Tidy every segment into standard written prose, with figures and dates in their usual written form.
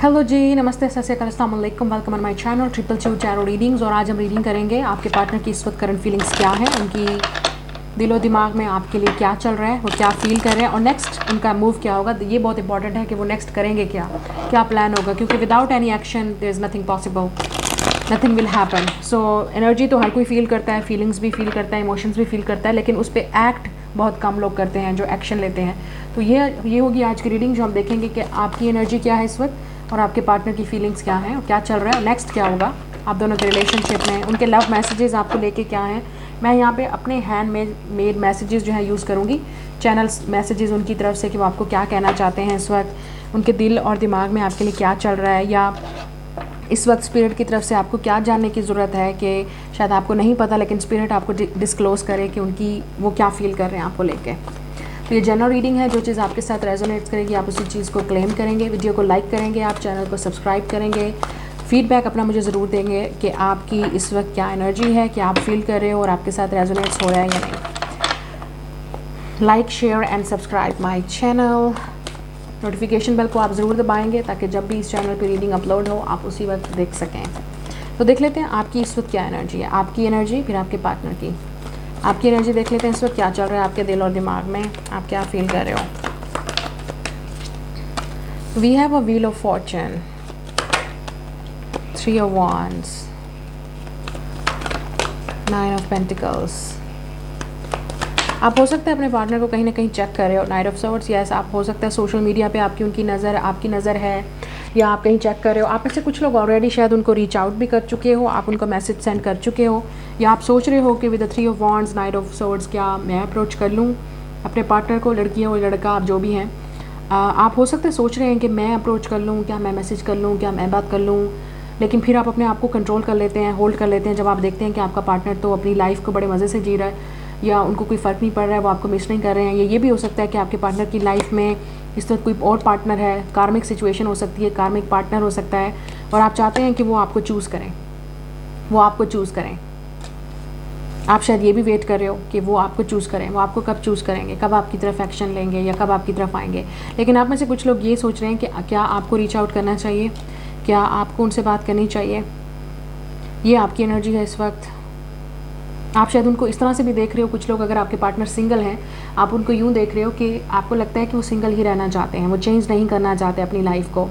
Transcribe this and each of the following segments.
Hello जी, नमस्ते, सत श्री अकाल, अस्सलाम वालेकुम, welcome on my channel triple चू चैरो रीडिंग्स। और आज हम रीडिंग करेंगे आपके पार्टनर की इस वक्त करंट फीलिंग्स क्या है, उनकी दिलो दिमाग में आपके लिए क्या चल रहा है, वो क्या फील कर रहे हैं और नेक्स्ट उनका मूव क्या होगा। ये बहुत इंपॉर्टेंट है कि वो नेक्स्ट करेंगे क्या प्लान होगा, क्योंकि without any action there is nothing possible, nothing will happen. So energy तो हर कोई फील करता है, फीलिंग्स भी फील करता है, इमोशंस भी फील करता है, लेकिन उस पर एक्ट बहुत कम लोग करते हैं जो एक्शन लेते हैं। तो ये होगी आज की रीडिंग, जो हम देखेंगे कि आपकी एनर्जी क्या है इस वक्त और आपके पार्टनर की फीलिंग्स क्या हैं और क्या चल रहा है, नेक्स्ट क्या होगा आप दोनों के रिलेशनशिप में, उनके लव मैसेजेस आपको लेके क्या हैं। मैं यहाँ पे अपने हैंड मेड मैसेजेस जो है यूज़ करूँगी, चैनल्स मैसेजेस उनकी तरफ से कि वो आपको क्या कहना चाहते हैं इस वक्त, उनके दिल और दिमाग में आपके लिए क्या चल रहा है, या इस वक्त स्पिरिट की तरफ से आपको क्या जानने की ज़रूरत है कि शायद आपको नहीं पता लेकिन स्पिरिट आपको डिस्क्लोज़ करे कि उनकी वो क्या फ़ील कर रहे हैं आपको लेके। तो ये जनरल रीडिंग है, जो चीज़ आपके साथ रेजोनेट करेगी आप उसी चीज़ को क्लेम करेंगे। वीडियो को लाइक करेंगे, आप चैनल को सब्सक्राइब करेंगे, फीडबैक अपना मुझे ज़रूर देंगे कि आपकी इस वक्त क्या एनर्जी है, क्या आप फील कर रहे हो और आपके साथ रेजोनेट्स हो रहा है या नहीं। Like, share and subscribe my channel. Notification bell को आप ज़रूर दबाएंगे ताकि जब भी इस चैनल पे रीडिंग अपलोड हो आप उसी वक्त देख सकें। तो देख लेते हैं आपकी इस वक्त क्या एनर्जी है, आपकी एनर्जी फिर आपके पार्टनर की। आपकी एनर्जी देख लेते हैं इस वक्त क्या चल रहा है आपके दिल और दिमाग में, आप क्या फील कर रहे हो। We have a wheel of fortune, 3 of wands, 9 of pentacles। आप हो सकता है अपने पार्टनर को कहीं ना कहीं चेक कर रहे हो, नाइट ऑफ सॉर्ड्स। यस, आप हो सकता है सोशल मीडिया पे आपकी नज़र है, या आप कहीं चेक कर रहे हो। आप में से कुछ लोग ऑलरेडी शायद उनको रीच आउट भी कर चुके हो, आप उनको मैसेज सेंड कर चुके हो, या आप सोच रहे हो कि with the 3 of wands, night of swords क्या मैं अप्रोच कर लूँ अपने पार्टनर को, लड़की हो लड़का, आप जो भी हैं। आप हो सकता है सोच रहे हैं कि मैं अप्रोच कर लूँ, क्या मैं मैसेज कर लूँ, क्या मैं बात कर लूँ, लेकिन फिर आप अपने आप को कंट्रोल कर लेते हैं, होल्ड कर लेते हैं जब आप देखते हैं कि आपका पार्टनर तो अपनी लाइफ को बड़े मज़े से जी रहा है, या उनको कोई फ़र्क नहीं पड़ रहा है, वो आपको मिस नहीं कर रहे हैं। ये भी हो सकता है कि आपके पार्टनर की लाइफ में इस तरह कोई और पार्टनर है, कार्मिक सिचुएशन हो सकती है, कार्मिक पार्टनर हो सकता है, और आप चाहते हैं कि वो आपको चूज़ करें, आप शायद ये भी वेट कर रहे हो कि वो आपको चूज़ करें, वो आपको कब चूज़ करेंगे, कब आपकी तरफ एक्शन लेंगे या कब आपकी तरफ आएंगे। लेकिन आप में से कुछ लोग ये सोच रहे हैं कि क्या आपको रीच आउट करना चाहिए, क्या आपको उनसे बात करनी चाहिए। ये आपकी एनर्जी है इस वक्त। आप शायद उनको इस तरह से भी देख रहे हो, कुछ लोग अगर आपके पार्टनर सिंगल हैं, आप उनको यूँ देख रहे हो कि आपको लगता है कि वो सिंगल ही रहना चाहते हैं, वो चेंज नहीं करना चाहते अपनी लाइफ को।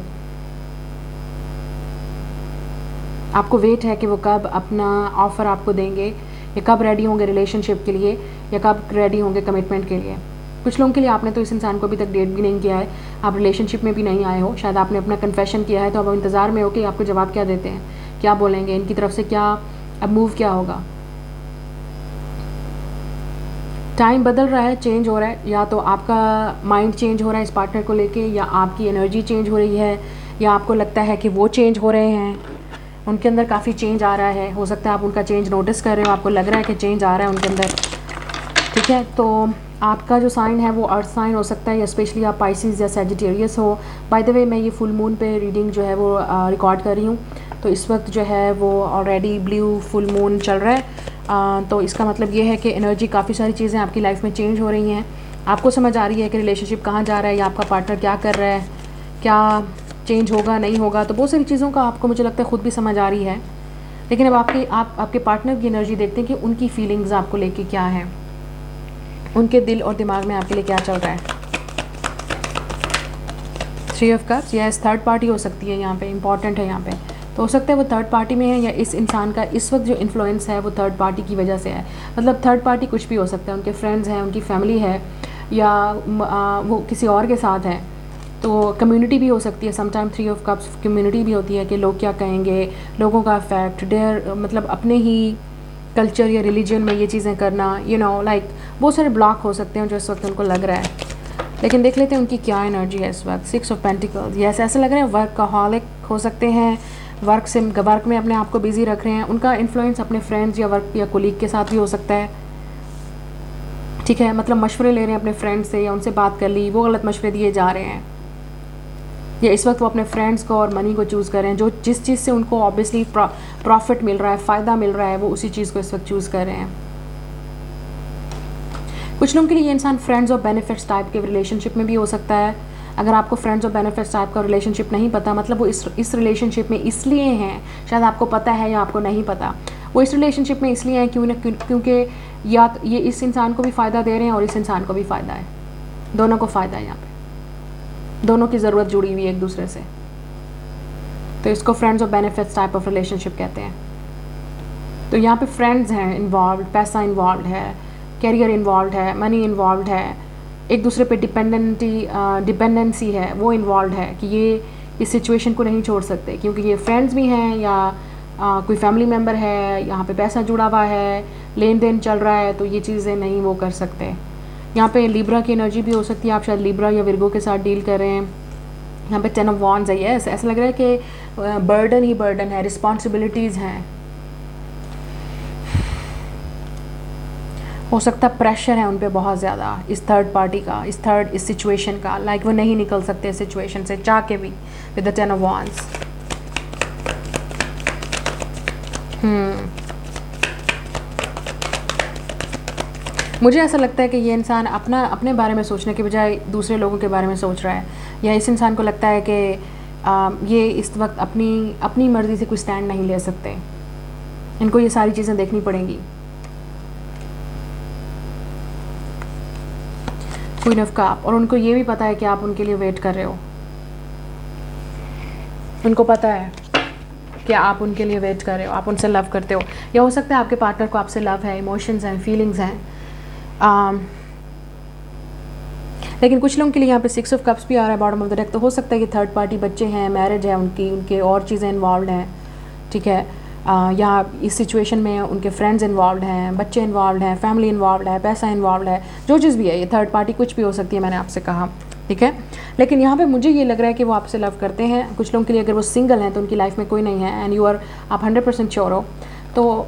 आपको वेट है कि वो कब अपना ऑफ़र आपको देंगे, या कब रेडी होंगे रिलेशनशिप के लिए, या कब रेडी होंगे कमिटमेंट के लिए। कुछ लोगों के लिए आपने तो इस इंसान को अभी तक डेट भी नहीं किया है, आप रिलेशनशिप में भी नहीं आए हो, शायद आपने अपना कन्फेशन किया है, तो अब इंतज़ार में हो कि आपको जवाब क्या देते हैं, क्या बोलेंगे, इनकी तरफ से क्या अब मूव क्या होगा। टाइम बदल रहा है, चेंज हो रहा है, या तो आपका माइंड चेंज हो रहा है इस पार्टनर को लेके, या आपकी एनर्जी चेंज हो रही है, या आपको लगता है कि वो चेंज हो रहे हैं, उनके अंदर काफ़ी चेंज आ रहा है। हो सकता है आप उनका चेंज नोटिस कर रहे हो, आपको लग रहा है कि चेंज आ रहा है उनके अंदर। ठीक है, तो आपका जो साइन है वो अर्थ साइन हो सकता है, या स्पेशली आप पाइसिस या सैजिटेरियस हो। बाय द वे, मैं ये फुल मून पे रीडिंग जो है वो रिकॉर्ड कर रही हूँ, तो इस वक्त जो है वो ऑलरेडी ब्लू फुल मून चल रहा है। तो इसका मतलब ये है कि एनर्जी, काफ़ी सारी चीज़ें आपकी लाइफ में चेंज हो रही हैं। आपको समझ आ रही है कि रिलेशनशिप कहाँ जा रहा है, या आपका पार्टनर क्या कर रहा है, क्या चेंज होगा नहीं होगा, तो बहुत सारी चीज़ों का आपको मुझे लगता है ख़ुद भी समझ आ रही है। लेकिन अब आपके पार्टनर की एनर्जी देखते हैं कि उनकी फीलिंग्स आपको लेके क्या है, उनके दिल और दिमाग में आपके लिए क्या चल रहा है। 3 of cups, yes, third party हो सकती है यहाँ पे, इंपॉर्टेंट है यहाँ पे। तो हो सकता है वो थर्ड पार्टी में है, या इस इंसान का इस वक्त जो इन्फ्लुएंस है वो थर्ड पार्टी की वजह से है। मतलब थर्ड पार्टी कुछ भी हो सकता है, उनके फ्रेंड्स हैं, उनकी फैमिली है, या वो किसी और के साथ है। तो कम्युनिटी भी हो सकती है, समटाइम 3 of cups कम्युनिटी भी होती है कि लोग क्या कहेंगे, लोगों का इफेक्ट, डेयर मतलब अपने ही कल्चर या रिलीजन में ये चीज़ें करना, लाइक बहुत सारे ब्लॉक हो सकते हैं जो इस वक्त उनको लग रहा है। लेकिन देख लेते हैं उनकी क्या एनर्जी है इस वक्त। 6 of pentacles, यस, ऐसा लग रहा है वर्कaholic हो सकते हैं, वर्क में अपने आप को बिजी रख रहे हैं। उनका इन्फ्लुएंस अपने फ्रेंड्स या वर्क या कोलीग के साथ भी हो सकता है। ठीक है, मतलब मशवरे ले रहे हैं अपने फ्रेंड्स से, या उनसे बात कर ली, वो गलत मशवरे दिए जा रहे हैं, या इस वक्त वो अपने फ्रेंड्स को और मनी को चूज़ कर रहे हैं, जो जिस चीज़ से उनको ऑब्वियसली प्रॉफिट मिल रहा है, फ़ायदा मिल रहा है, वो उसी चीज़ को इस वक्त चूज़ कर रहे हैं। कुछ लोगों के लिए ये इंसान फ्रेंड्स और बेनिफिट्स टाइप के रिलेशनशिप में भी हो सकता है, अगर आपको फ्रेंड्स और बेनिफिट्स टाइप का रिलेशनशिप नहीं पता, मतलब वो इस रिलेशनशिप में इसलिए हैं, शायद आपको पता है या आपको नहीं पता, वो इस रिलेशनशिप में इसलिए हैं क्योंकि या तो ये इस इंसान को भी फ़ायदा दे रहे हैं और इस इंसान को भी फ़ायदा है, दोनों को फ़ायदा है, यहाँ पे दोनों की ज़रूरत जुड़ी हुई है एक दूसरे से। तो इसको फ्रेंड्स और बेनिफिट्स टाइप ऑफ रिलेशनशिप कहते हैं। तो यहाँ पे फ्रेंड्स हैं इन्वॉल्व, पैसा इन्वॉल्व है, कैरियर इन्वॉल्व है, मनी इन्वॉल्व है, एक दूसरे पे डिपेंडेंसी है वो इन्वॉल्व है कि ये इस सिचुएशन को नहीं छोड़ सकते, क्योंकि ये फ्रेंड्स भी हैं या कोई फैमिली मेम्बर है, यहाँ पे पैसा जुड़ा हुआ है, लेन देन चल रहा है, तो ये चीज़ें नहीं वो कर सकते। यहाँ पे लिब्रा की एनर्जी भी हो सकती है, आप शायद लिब्रा या विर्गो के साथ डील कर रहे हैं। यहाँ पे 10 ऑफ वॉन्ड्स है, ऐसा लग रहा है कि बर्डन ही बर्डन है, रिस्पॉन्सिबिलिटीज़ हैं, हो सकता है प्रेशर है उन पे बहुत ज़्यादा इस थर्ड पार्टी का, इस सिचुएशन का, लाइक वो नहीं निकल सकते इस सिचुएशन से चाह के भी, विद द 10 ऑफ वॉन्ड्स। मुझे ऐसा लगता है कि ये इंसान अपने बारे में सोचने के बजाय दूसरे लोगों के बारे में सोच रहा है, या इस इंसान को लगता है कि ये इस वक्त अपनी मर्ज़ी से कोई स्टैंड नहीं ले सकते, इनको ये सारी चीज़ें देखनी पड़ेंगी। क्वीन ऑफ कप, और उनको ये भी पता है कि आप उनके लिए वेट कर रहे हो, उनको पता है कि आप उनके लिए वेट कर रहे हो, आप उनसे लव करते हो, या हो सकता है आपके पार्टनर को आपसे लव है, इमोशंस हैं, फीलिंग्स हैं। लेकिन कुछ लोगों के लिए यहाँ पे 6 ऑफ कप्स भी आ रहा है बॉटम ऑफ द डेक, तो हो सकता है कि थर्ड पार्टी बच्चे हैं, मैरिज है उनके और चीज़ें इन्वॉल्व हैं, ठीक है, या इस सिचुएशन में उनके फ्रेंड्स इन्वॉल्व हैं, बच्चे इन्वॉल्व हैं, फैमिली इन्वॉल्व है, पैसा इन्वॉल्व है, जो चीज़ भी है, ये थर्ड पार्टी कुछ भी हो सकती है, मैंने आपसे कहा, ठीक है। लेकिन यहाँ पे मुझे ये लग रहा है कि वो आपसे लव करते हैं। कुछ लोगों के लिए अगर वो सिंगल हैं तो उनकी लाइफ में कोई नहीं है एंड आप 100% श्योर हो, तो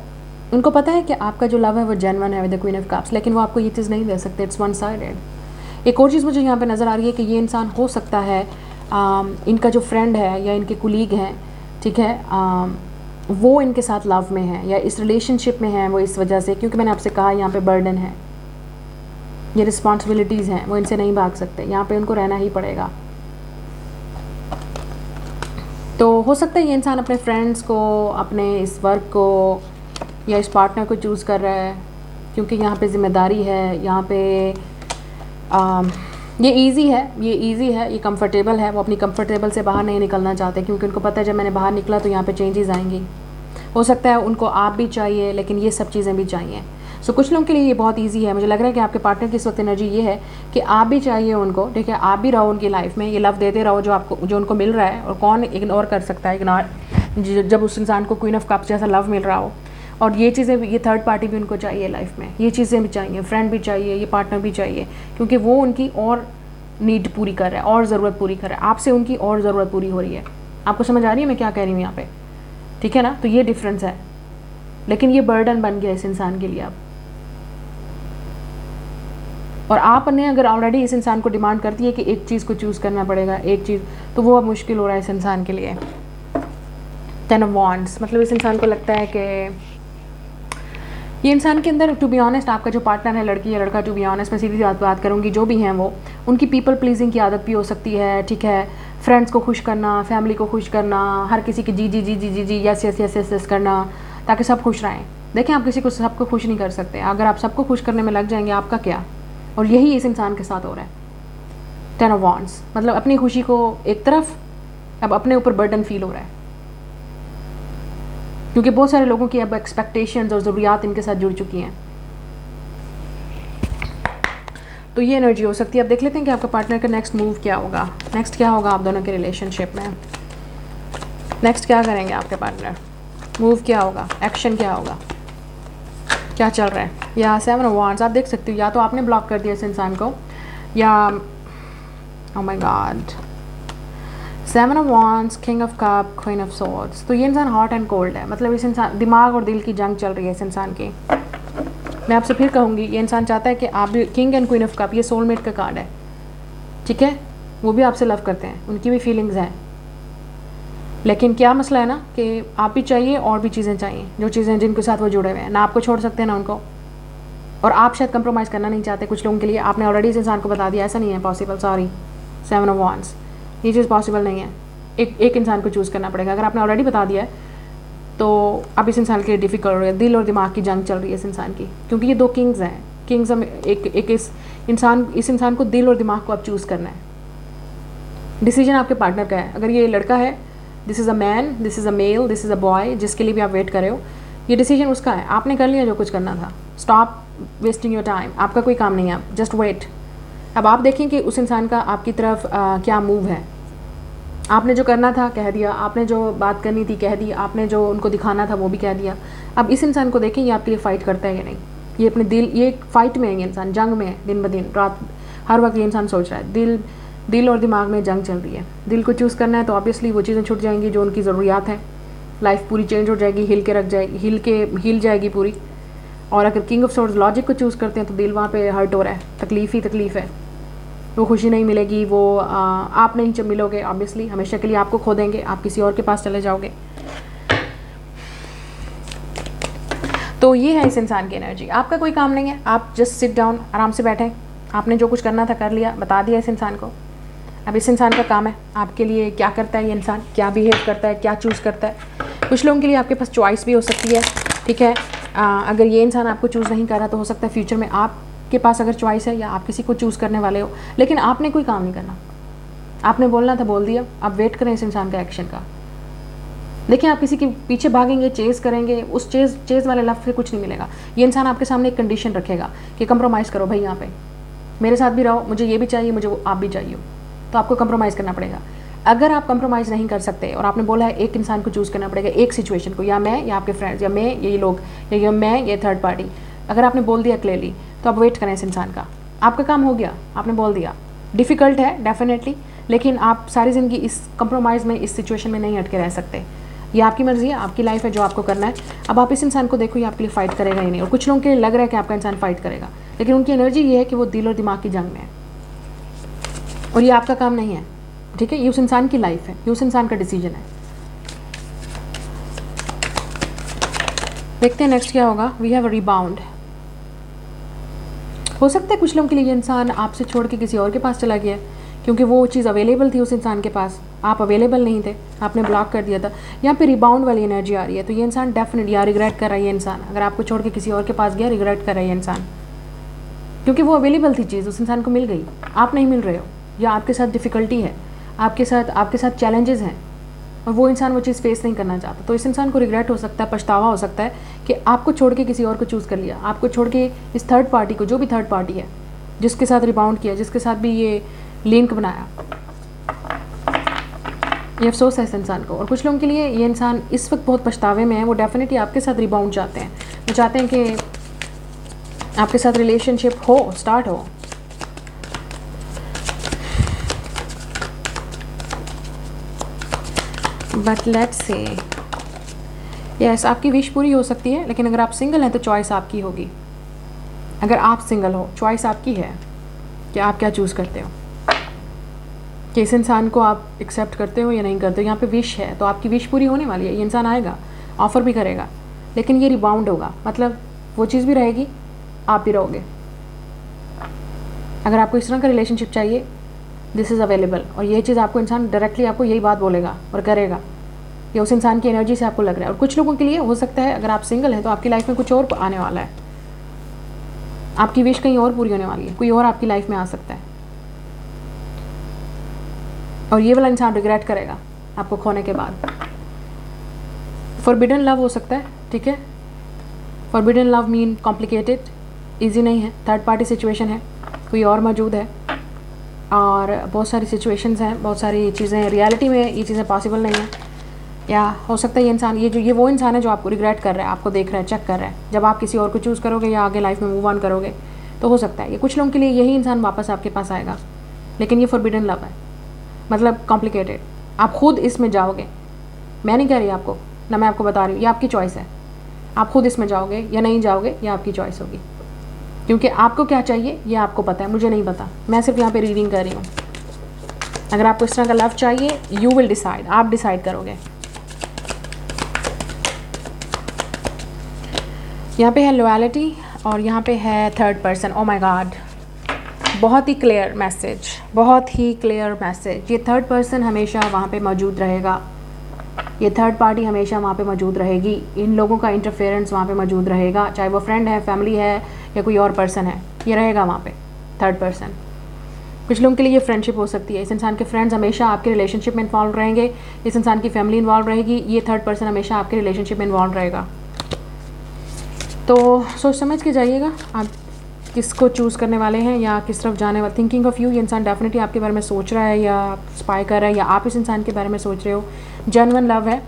उनको पता है कि आपका जो लव है वो जेन्युइन है with the queen of cups, लेकिन वो आपको ये चीज़ नहीं दे सकते, इट्स वन साइडेड। एक और चीज़ मुझे यहाँ पे नज़र आ रही है कि ये इंसान हो सकता है इनका जो फ्रेंड है या इनके कुलीग हैं, ठीक है, वो इनके साथ लव में है या इस रिलेशनशिप में है, वो इस वजह से, क्योंकि मैंने आपसे कहा यहाँ पे बर्डन है, ये रिस्पॉन्सिबिलिटीज़ हैं, वो इनसे नहीं भाग सकते, यहाँ पे उनको रहना ही पड़ेगा। तो हो सकता है ये इंसान अपने फ्रेंड्स को, अपने इस वर्क को या इस पार्टनर को चूज़ कर रहा है, क्योंकि यहाँ पे ज़िम्मेदारी है, यहाँ पे ये इजी है, ये कंफर्टेबल है, वो अपनी कंफर्टेबल से बाहर नहीं निकलना चाहते, क्योंकि उनको पता है जब मैंने बाहर निकला तो यहाँ पे चेंजेस आएंगी। हो सकता है उनको आप भी चाहिए, लेकिन ये सब चीज़ें भी चाहिए। सो कुछ लोगों के लिए ये बहुत इजी है। मुझे लग रहा है कि आपके पार्टनर की इस वक्त एनर्जी ये है कि आप भी चाहिए उनको, ठीक है, आप भी रहो उनकी लाइफ में, ये लव देते रहो जो उनको मिल रहा है। और कौन इग्नोर कर सकता है, इग्नोर जब उस इंसान को क्वीन ऑफ कप्स जैसा लव मिल रहा हो। और ये चीज़ें, ये थर्ड पार्टी भी उनको चाहिए लाइफ में, ये चीज़ें भी चाहिए, फ्रेंड भी चाहिए, ये पार्टनर भी चाहिए, क्योंकि वो उनकी और नीड पूरी कर रहा है और ज़रूरत पूरी कर रहा है, आपसे उनकी और ज़रूरत पूरी हो रही है। आपको समझ आ रही है मैं क्या कह रही हूँ यहाँ पे, ठीक है ना। तो ये डिफरेंस है, लेकिन ये बर्डन बन गया इस इंसान के लिए अब। और आपने अगर ऑलरेडी इस इंसान को डिमांड करती है कि एक चीज़ को चूज़ करना पड़ेगा, एक चीज़, तो वो अब मुश्किल हो रहा है इस इंसान के लिए। 10 ऑफ वॉन्ड्स, मतलब इस इंसान को लगता है कि ये इंसान के अंदर, टू बी ऑनेस्ट, आपका जो पार्टनर है, लड़की या लड़का, टू बी ऑनेस्ट मैं सीधी बात करूँगी, जो भी हैं वो, उनकी पीपल प्लीजिंग की आदत भी हो सकती है, ठीक है। फ्रेंड्स को खुश करना, फैमिली को खुश करना, हर किसी की जी जी जी जी जी जी yes yes yes yes yes करना, ताकि सब खुश रहें। देखें, आप किसी को सबको खुश नहीं कर सकते। अगर आप सबको खुश करने में लग जाएंगे, आपका क्या। और यही इस इंसान के साथ हो रहा है। 10 ऑफ वॉन्ड्स, मतलब अपनी खुशी को एक तरफ, अब अपने ऊपर बर्डन फील हो रहा है, क्योंकि बहुत सारे लोगों की अब एक्सपेक्टेशंस और ज़रूरियात इनके साथ जुड़ चुकी हैं। तो ये एनर्जी हो सकती है। अब देख लेते हैं कि आपका पार्टनर का नेक्स्ट मूव क्या होगा। नेक्स्ट क्या होगा आप दोनों के रिलेशनशिप में, नेक्स्ट क्या करेंगे आपके पार्टनर, मूव क्या होगा, एक्शन क्या होगा, क्या चल रहा है। या 7 ऑफ वॉन्ड्स, आप देख सकते हो, या तो आपने ब्लॉक कर दिया इस इंसान को, या oh my God, 7 of wands, king of cup, queen of swords. तो ये इंसान हॉट एंड कोल्ड है, मतलब इस इंसान, दिमाग और दिल की जंग चल रही है इस इंसान की। मैं आपसे फिर कहूँगी, ये इंसान चाहता है कि आप भी, king and queen of cup, ये सोलमेट का कार्ड है, ठीक है। वो भी आपसे लव करते हैं, उनकी भी फीलिंग्स हैं, लेकिन क्या मसला है ना कि आप भी चाहिए और भी चीज़ें चाहिए, जो चीज़ें जिनके साथ वो जुड़े हुए हैं, ना आपको छोड़ सकते हैं ना उनको। और आप शायद कंप्रोमाइज़ करना नहीं चाहते कुछ लोगों के लिए। आपने ऑलरेडी इस इंसान को बता दिया ऐसा नहीं है पॉसिबल, सॉरी, 7 ऑफ वांड्स, ये चीज़ पॉसिबल नहीं है। एक इंसान को चूज़ करना पड़ेगा। अगर आपने ऑलरेडी बता दिया है तो अब इस इंसान के लिए डिफ़िकल्ट हो रही है, दिल और दिमाग की जंग चल रही है इस इंसान की, क्योंकि ये 2 किंग्स हैं। किंग्स हम एक इस इंसान को दिल और दिमाग को अब चूज़ करना है। डिसीजन आपके पार्टनर का है। अगर ये लड़का है, this is a man, this is a male, this is a boy, जिसके लिए भी आप वेट कर रहे हो, ये डिसीजन उसका है। आपने कर लिया जो कुछ करना था। स्टॉप वेस्टिंग योर टाइम, आपका कोई काम नहीं है, जस्ट वेट। अब आप देखें कि उस इंसान का आपकी तरफ क्या मूव है। आपने जो करना था कह दिया, आपने जो बात करनी थी कह दी, आपने जो उनको दिखाना था वो भी कह दिया। अब इस इंसान को देखें ये आपके लिए फ़ाइट करता है या नहीं। ये अपने दिल, ये फ़ाइट में है, ये इंसान जंग में है, दिन ब दिन रात हर वक्त ये इंसान सोच रहा है। दिल और दिमाग में जंग चल रही है। दिल को चूज़ करना है तो ऑब्वियसली वो चीज़ें छूट जाएंगी जो उनकी ज़रूरियात हैं। लाइफ पूरी चेंज हो जाएगी, हिल जाएगी पूरी। और अगर किंग ऑफ सोर्ड्स लॉजिक को चूज़ करते हैं तो दिल वहाँ पे हर्ट हो रहा है, तकलीफ़ ही तकलीफ़ है। वो खुशी नहीं मिलेगी, वो आप नहीं जब मिलोगे ऑब्वियसली, हमेशा के लिए आपको खो देंगे, आप किसी और के पास चले जाओगे। तो ये है इस इंसान की एनर्जी। आपका कोई काम नहीं है, आप जस्ट सिट डाउन, आराम से बैठें। आपने जो कुछ करना था कर लिया, बता दिया इस इंसान को। अब इस इंसान का काम है आपके लिए क्या करता है ये इंसान, क्या बिहेव करता है, क्या चूज़ करता है। कुछ लोगों के लिए आपके पास चॉइस भी हो सकती है, ठीक है। अगर ये इंसान आपको चूज़ नहीं कर रहा तो हो सकता है फ्यूचर में आपके पास अगर चॉइस है या आप किसी को चूज़ करने वाले हो, लेकिन आपने कोई काम नहीं करना। आपने बोलना था बोल दिया, अब वेट करें इस इंसान का एक्शन का। देखिए, आप किसी के पीछे भागेंगे, चेज़ करेंगे, उस चेज़ वाले लफ्ज़ से कुछ नहीं मिलेगा। ये इंसान आपके सामने एक कंडीशन रखेगा कि कंप्रोमाइज़ करो भाई, यहाँ पे मेरे साथ भी रहो, मुझे ये भी चाहिए, मुझे वो आप भी चाहिए, तो आपको कंप्रोमाइज़ करना पड़ेगा। अगर आप कंप्रोमाइज़ नहीं कर सकते और आपने बोला है एक इंसान को चूज़ करना पड़ेगा, एक सिचुएशन को, या मैं या आपके फ्रेंड्स, या मैं ये लोग, या मैं ये थर्ड पार्टी, अगर आपने बोल दिया क्लियरली तो आप वेट करें इस इंसान का। आपका काम हो गया, आपने बोल दिया। डिफ़िकल्ट है डेफिनेटली, लेकिन आप सारी ज़िंदगी इस कंप्रोमाइज़ में, इस सिचुएशन में नहीं अटके रह सकते। ये आपकी मर्ज़ी है, आपकी लाइफ है, जो आपको करना है। अब आप इस इंसान को देखो, ये आपके लिए फ़ाइट करेगा ही नहीं। और कुछ लोगों के लिए लग रहा है कि आपका इंसान फ़ाइट करेगा, लेकिन उनकी एनर्जी ये है कि वो दिल और दिमाग की जंग में है, और ये आपका काम नहीं है, ठीक है। ये उस इंसान की लाइफ है, ये उस इंसान का डिसीजन है। देखते हैं नेक्स्ट क्या होगा। We have a rebound. हो सकता है कुछ लोगों के लिए ये इंसान आपसे छोड़ के किसी और के पास चला गया, क्योंकि वो चीज़ अवेलेबल थी उस इंसान के पास, आप अवेलेबल नहीं थे, आपने ब्लॉक कर दिया था। यहाँ पे रिबाउंड वाली एनर्जी आ रही है, तो ये इंसान डेफिनेटली या रिग्रेट कर रहा है। ये इंसान अगर आपको छोड़ के किसी और के पास गया, रिग्रेट कर रहा है ये इंसान, क्योंकि वो अवेलेबल थी चीज़, उस इंसान को मिल गई, आप नहीं मिल रहे हो, या आपके साथ डिफ़िकल्टी है, आपके साथ चैलेंजेस हैं, और वो इंसान वो चीज़ फेस नहीं करना चाहता। तो इस इंसान को रिग्रेट हो सकता है, पछतावा हो सकता है कि आपको छोड़ के किसी और को चूज़ कर लिया, आपको छोड़ के इस थर्ड पार्टी को, जो भी थर्ड पार्टी है, जिसके साथ रिबाउंड किया, जिसके साथ भी ये लिंक बनाया। ये अफसोस है इस इंसान को। और कुछ लोगों के लिए ये इंसान इस वक्त बहुत पछतावे में है, वो डेफिनेटली आपके साथ रिबाउंड चाहते हैं, वो चाहते हैं कि आपके साथ रिलेशनशिप हो, स्टार्ट हो। बट लेट्स से यस, आपकी विश पूरी हो सकती है, लेकिन अगर आप सिंगल हैं तो चॉइस आपकी होगी। अगर आप सिंगल हो, चॉइस आपकी है कि आप क्या चूज़ करते हो, कि इस इंसान को आप एक्सेप्ट करते हो या नहीं करते हो। यहाँ पे विश है, तो आपकी विश पूरी होने वाली है। ये इंसान आएगा, ऑफ़र भी करेगा, लेकिन ये रिबाउंड होगा, मतलब वो चीज़ भी रहेगी, आप भी रहोगे। अगर आपको इस तरह का रिलेशनशिप चाहिए, दिस इज़ अवेलेबल, और ये चीज़ आपको इंसान डायरेक्टली आपको यही बात बोलेगा और करेगा। ये उस इंसान की एनर्जी से आपको लग रहा है। और कुछ लोगों के लिए हो सकता है, अगर आप सिंगल हैं तो आपकी लाइफ में कुछ और आने वाला है, आपकी विश कहीं और पूरी होने वाली है, कोई और आपकी लाइफ में आ सकता है, और ये वाला इंसान रिग्रेट करेगा आपको खोने के बाद। फॉरबिडन लव हो सकता है, ठीक है। Forbidden love mean complicated, easy नहीं है, थर्ड पार्टी सिचुएशन है, कोई और मौजूद है, और बहुत सारी सिचुएशंस हैं, बहुत सारी चीज़ें रियलिटी में ये चीज़ें पॉसिबल नहीं है। या हो सकता है ये इंसान, ये वो इंसान है जो आपको रिग्रेट कर रहा है, आपको देख रहा है, चेक कर रहा है। जब आप किसी और को चूज़ करोगे या आगे लाइफ में मूव ऑन करोगे, तो हो सकता है ये कुछ लोगों के लिए यही इंसान वापस आपके पास आएगा, लेकिन ये फॉरबिडन लव है, मतलब कॉम्प्लिकेटेड। आप खुद इसमें जाओगे, मैं नहीं कह रही आपको, ना मैं आपको बता रही हूँ, ये आपकी चॉइस है। आप खुद इसमें जाओगे या नहीं जाओगे, ये आपकी चॉइस होगी, क्योंकि आपको क्या चाहिए ये आपको पता है, मुझे नहीं पता, मैं सिर्फ यहाँ पे रीडिंग कर रही हूँ। अगर आपको इस तरह का लव चाहिए, यू विल डिसाइड, आप डिसाइड करोगे। यहाँ पे है लॉयल्टी और यहाँ पे है third person. Oh my God, बहुत ही क्लियर मैसेज, बहुत ही क्लियर मैसेज। ये थर्ड पर्सन हमेशा वहाँ पे मौजूद रहेगा, ये थर्ड पार्टी हमेशा वहाँ पे मौजूद रहेगी। इन लोगों का इंटरफेरेंस वहाँ पे मौजूद रहेगा, चाहे वो फ्रेंड है, फैमिली है या कोई और पर्सन है, ये रहेगा वहाँ पे थर्ड पर्सन। कुछ लोगों के लिए ये फ्रेंडशिप हो सकती है। इस इंसान के फ्रेंड्स हमेशा आपके रिलेशनशिप में इन्वॉल्व रहेंगे, इस इंसान की फैमिली इन्वॉल्व रहेगी, ये थर्ड पर्सन हमेशा आपके रिलेशनशिप में इन्वॉल्व रहेगा। तो सोच समझ के जाइएगा आप किसको चूज़ करने वाले हैं या किस तरफ जाने वाले। थिंकिंग ऑफ यू, ये इंसान डेफिनेटली आपके बारे में सोच रहा है या स्पाई कर रहा है या आप इस इंसान के बारे में सोच रहे हो। जेन्युइन लव है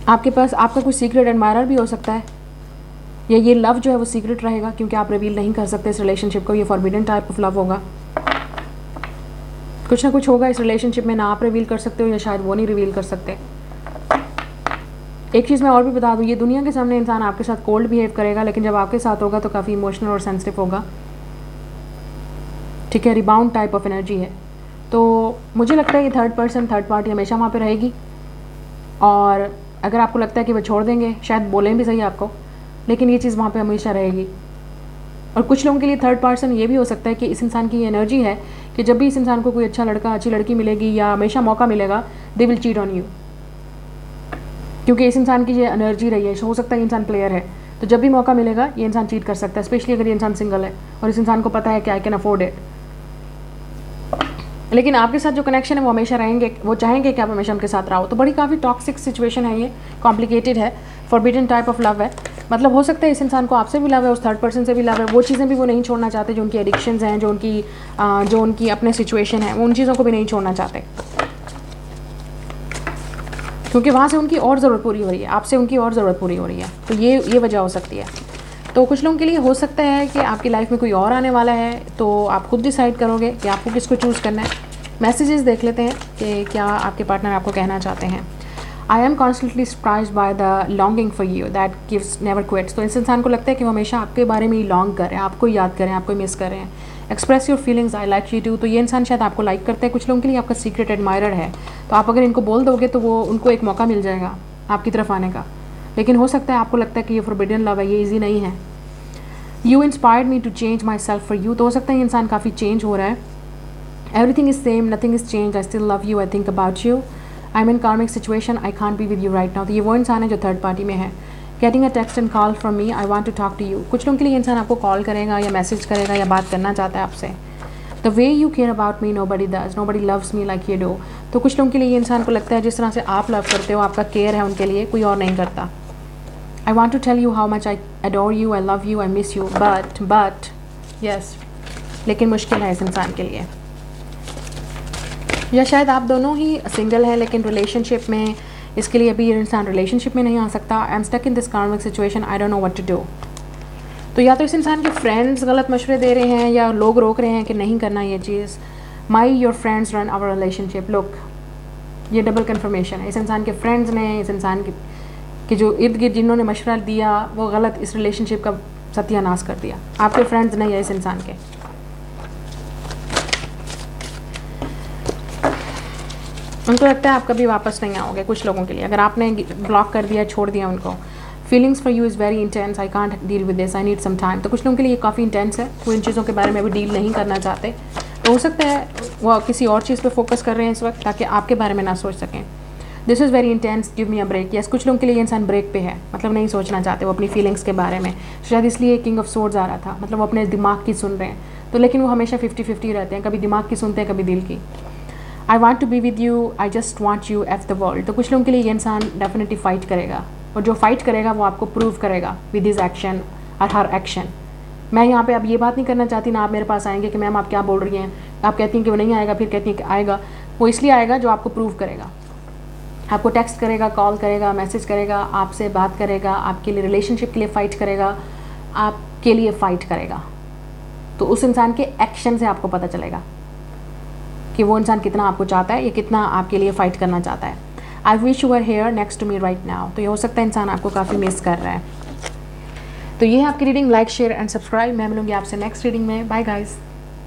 आपके पास। आपका कोई सीक्रेट एडमायरर भी हो सकता है, या ये लव जो है वो सीक्रेट रहेगा क्योंकि आप रिवील नहीं कर सकते इस रिलेशनशिप को। ये फॉरबिडन टाइप ऑफ लव होगा। कुछ ना कुछ होगा इस रिलेशनशिप में, ना आप रिवील कर सकते हो या शायद वो नहीं रिवील कर सकते। एक चीज़ मैं और भी बता दूँ, ये दुनिया के सामने इंसान आपके साथ कोल्ड बिहेव करेगा, लेकिन जब आपके साथ होगा तो काफ़ी इमोशनल और सेंसिटिव होगा। ठीक है, रिबाउंड टाइप ऑफ एनर्जी है। तो मुझे लगता है ये थर्ड पर्सन, थर्ड पार्टी हमेशा वहाँ पे रहेगी। और अगर आपको लगता है कि वो छोड़ देंगे, शायद बोलें भी सही आपको, लेकिन ये चीज़ वहाँ पे हमेशा रहेगी। और कुछ लोगों के लिए थर्ड पर्सन ये भी हो सकता है कि इस इंसान की एनर्जी है कि जब भी इस इंसान को कोई अच्छा लड़का, अच्छी लड़की मिलेगी या हमेशा मौका मिलेगा, they will cheat on you. क्योंकि इस इंसान की ये एनर्जी रही है। हो सकता है इंसान प्लेयर है, तो जब भी मौका मिलेगा ये इंसान चीट कर सकता है, स्पेशली अगर ये इंसान सिंगल है और इस इंसान को पता है कि आई कैन अफोर्ड इट। लेकिन आपके साथ जो कनेक्शन है वो हमेशा रहेंगे, वो चाहेंगे कि आप हमेशा उनके साथ रहो। तो बड़ी काफ़ी टॉक्सिक सिचुएशन है, ये कॉम्प्लिकेटेड है, फॉरबिडन टाइप ऑफ लव है। मतलब हो सकता है इस इंसान को आपसे भी लव है, उस थर्ड पर्सन से भी लव है, वो चीज़ें भी वो नहीं छोड़ना चाहते जो उनकी एडिक्शंस हैं, जो उनकी अपने सिचुएशन है, वो उन चीज़ों को भी नहीं छोड़ना चाहते क्योंकि वहाँ से उनकी और ज़रूरत पूरी हो रही है, आपसे उनकी और ज़रूरत पूरी हो रही है। तो ये वजह हो सकती है। तो कुछ लोगों के लिए हो सकता है कि आपकी लाइफ में कोई और आने वाला है, तो आप खुद डिसाइड करोगे कि आपको किसको चूज़ करना है। मैसेजेस देख लेते हैं कि क्या आपके पार्टनर आपको कहना चाहते हैं। I am constantly surprise by the longing for you that gives never quits. तो इस इंसान को लगता है कि वो हमेशा आपके बारे में ही लॉन्ग कर रहे हैं, आपको याद कर रहे हैं, आपको मिस कर रहे हैं। Express your feelings, I like you too. तो ये इंसान शायद आपको लाइक करते हैं। कुछ लोगों के लिए आपका सीक्रेट एडमायरर है, तो आप अगर इनको बोल दोगे तो वो उनको एक मौका मिल जाएगा आपकी तरफ आने का। लेकिन हो सकता है आपको लगता है कि ये फॉरबिडन लव है, ये ईजी नहीं है। You inspired me to change myself for you. तो हो सकता है ये इंसान काफ़ी चेंज हो रहा है। Everything is same, nothing is change, I still love you, I think about you, I am in karmic situation, I can't be with you right now. तो ये वो इंसान है जो थर्ड पार्टी में है। Getting a text and call from me, I want to talk to you. कुछ लोगों के लिए इंसान आपको कॉल करेगा या मैसेज करेगा या बात करना चाहता है आपसे। The way you care about me nobody does, nobody loves me like you do. तो कुछ लोगों के लिए ये इंसान को लगता है जिस तरह से आप लव करते हो, आपका केयर है उनके लिए, कोई और नहीं करता। I want to tell you how much I adore you, I love you, I miss you, but yes, लेकिन मुश्किल है इस इंसान के लिए। या शायद आप दोनों ही सिंगल हैं लेकिन रिलेशनशिप में, इसके लिए अभी ये इंसान रिलेशनशिप में नहीं आ सकता। I am stuck in this karmic situation, I don't know what to do. तो या तो इस इंसान के फ्रेंड्स गलत मशवरे दे रहे हैं या लोग रोक रहे हैं कि नहीं करना ये चीज़। My your friends run our relationship, look, ये डबल कन्फर्मेशन है। इस इंसान के फ्रेंड्स ने, इस इंसान के जो इर्द गिर्द जिन्होंने मशवरा दिया वो गलत इस रिलेशनशिप का सत्यानाश कर दिया। आपके फ्रेंड्स नहीं है इस इंसान के। उनको लगता है आप कभी वापस नहीं आओगे। कुछ लोगों के लिए अगर आपने ब्लॉक कर दिया, छोड़ दिया उनको। Feelings for you is very intense, I can't deal with this, I need some time. तो कुछ लोगों के लिए काफ़ी इंटेंस है, वो इन चीज़ों के बारे में अभी डील नहीं करना चाहते। तो हो सकता है वो किसी और चीज़ पे फोकस कर रहे हैं इस वक्त ताकि आपके बारे में ना सोच सकें। This is very intense, give me a break. Yes, कुछ लोगों के लिए इंसान ब्रेक पे है, मतलब नहीं सोचना चाहते वो अपनी फीलिंग्स के बारे में। शायद इसलिए किंग ऑफ सोर्ड्स आ रहा था, मतलब वो अपने दिमाग की सुन रहे हैं। तो लेकिन वो हमेशा 50-50 रहते हैं, कभी दिमाग की सुनते हैं, कभी दिल की। I want to be with you, I just want you of the world. तो कुछ लोगों के लिए ये इंसान डेफिनेटली फाइट करेगा, और जो फाइट करेगा वो आपको प्रूव करेगा विद हिज एक्शन और हर एक्शन। मैं यहाँ पे अब ये बात नहीं करना चाहती ना आप मेरे पास आएंगे कि मैम आप क्या बोल रही हैं, आप कहती हैं कि वो नहीं आएगा, फिर कहती हैं कि आएगा। वो इसलिए आएगा जो आपको प्रूव करेगा, आपको टेक्स्ट करेगा, कॉल करेगा, मैसेज करेगा, आपसे बात करेगा, आपके लिए रिलेशनशिप के लिए फ़ाइट करेगा, आपके लिए फ़ाइट करेगा। तो उस इंसान के एक्शन से आपको पता चलेगा कि वो इंसान कितना आपको चाहता है या कितना आपके लिए फ़ाइट करना चाहता है। I wish you are here next to me right now. तो ये हो सकता है इंसान आपको काफ़ी मिस कर रहा है। तो ये है आपकी reading. Like, share and subscribe. मैं मिलूंगी आपसे नेक्स्ट रीडिंग में। Bye guys.